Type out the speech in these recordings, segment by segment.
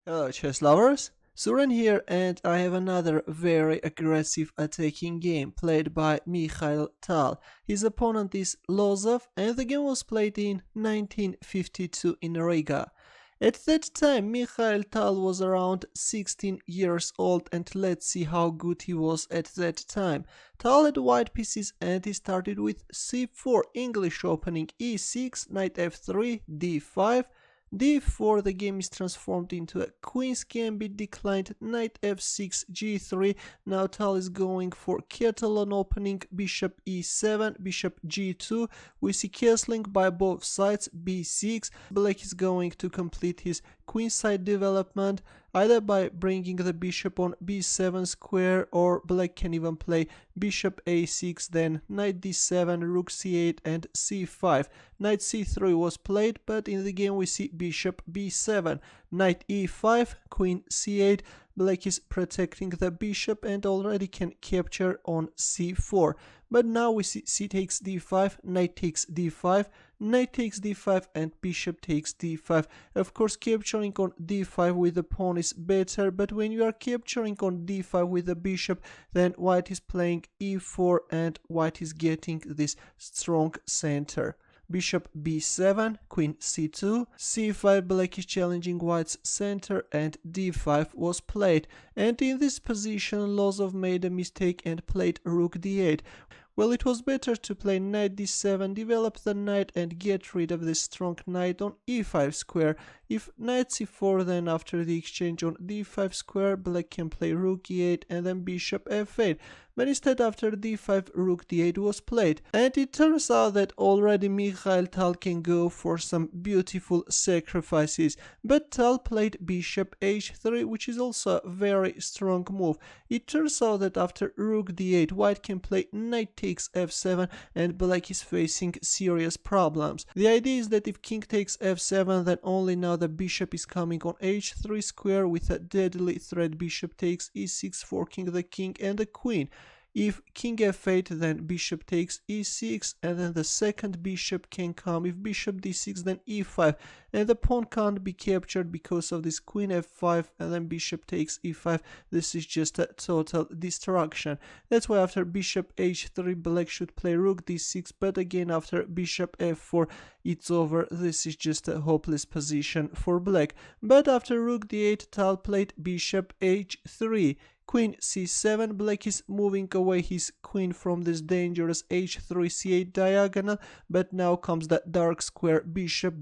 Hello chess lovers, Suren here, and I have another very aggressive attacking game played by Mikhail Tal. His opponent is Lozov, and the game was played in 1952 in Riga. At that time Mikhail Tal was around 16 years old, and let's see how good he was at that time. Tal had white pieces and he started with c4, English opening e6, knight f3, d5, d4. The game is transformed into a queen's gambit, declined, knight f6, g3. Now Tal is going for Catalan opening, bishop e7, bishop g2. We see castling by both sides, b6. Black is going to complete his queenside development either by bringing the bishop on b7 square, or black can even play bishop a6, then knight d7, rook c8 and c5. Knight c3 was played, but in the game we see bishop b7, knight e5, queen c8. Black is protecting the bishop and already can capture on c4. But now we see c takes d5, knight takes d5, knight takes d5 and bishop takes d5. Of course, capturing on d5 with the pawn is better, but when you are capturing on d5 with the bishop, then white is playing e4 and white is getting this strong center. Bishop b7, queen c2, c5. Black is challenging white's center and d5 was played. And in this position Lozov made a mistake and played rook d8. Well, it was better to play knight d7, develop the knight and get rid of this strong knight on e5 square. If knight c4, then after the exchange on d5 square, black can play rook e8 and then bishop f8. But instead, after d5, rook d8 was played. And it turns out that already Mikhail Tal can go for some beautiful sacrifices. But Tal played bishop h3, which is also a very strong move. It turns out that after rook d8, white can play knight takes f7 and black is facing serious problems. The idea is that if king takes f7, then only now the bishop is coming on h3 square with a deadly threat. Bishop takes e6, forking the king and the queen. If king f8, then bishop takes e6, and then the second bishop can come. If bishop d6, then e5, and the pawn can't be captured because of this queen f5, and then bishop takes e5. This is just a total destruction. That's why after bishop h3, black should play rook d6, but again after bishop f4, it's over. This is just a hopeless position for black. But after rook d8, Tal played bishop h3. Queen c7, black is moving away his queen from this dangerous h3 c8 diagonal, but now comes the dark square bishop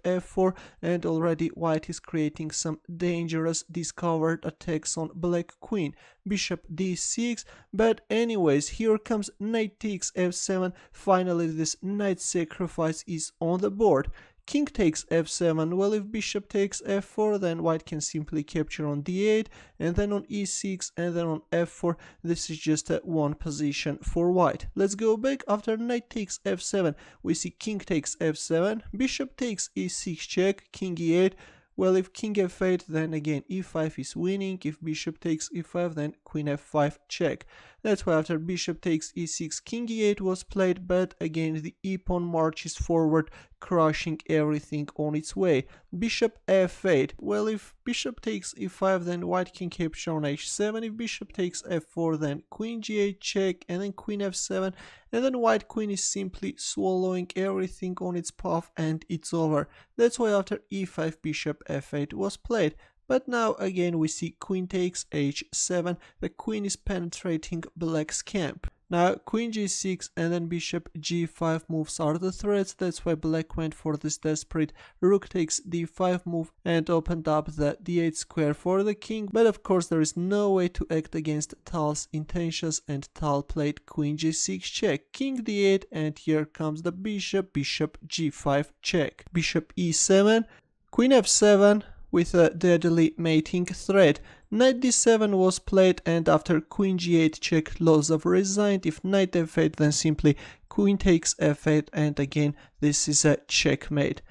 f4, and already white is creating some dangerous discovered attacks on black queen. Bishop d6, but anyways, here comes knight takes f7. Finally this knight sacrifice is on the board. King takes f7. Well, if bishop takes f4, then white can simply capture on d8, and then on e6, and then on f4. This is just a one position for white. Let's go back. After knight takes f7, we see king takes f7, bishop takes e6 check, king e8. Well, if king f8, then again e5 is winning. If bishop takes e5, then queen f5 check. That's why after bishop takes e6, king e8 was played, but again the e-pawn marches forward, crushing everything on its way. Bishop f8. Well, if bishop takes e5, then white can capture on h7. If bishop takes f4, then queen g8 check, and then queen f7, and then white queen is simply swallowing everything on its path, and it's over. That's why after e5, bishop f8 was played. But now again we see queen takes h7, the queen is penetrating black's camp. Now queen g6 and then bishop g5 moves are the threats. That's why black went for this desperate rook takes d5 move and opened up the d8 square for the king. But of course there is no way to act against Tal's intentions, and Tal played queen g6 check, king d8, and here comes the bishop g5 check, bishop e7, queen f7 with a deadly mating threat. Knight d7 was played, and after queen g8 check, Lozov resigned. If knight f8, then simply queen takes f8, and again this is a checkmate.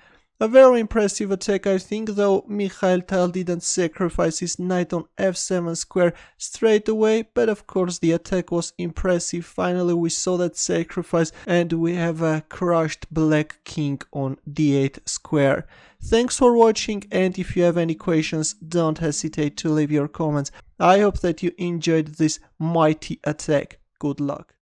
A very impressive attack, I think, though Mikhail Tal didn't sacrifice his knight on f7 square straight away, but of course the attack was impressive. Finally we saw that sacrifice, and we have a crushed black king on d8 square. Thanks for watching, and if you have any questions, don't hesitate to leave your comments. I hope that you enjoyed this mighty attack. Good luck.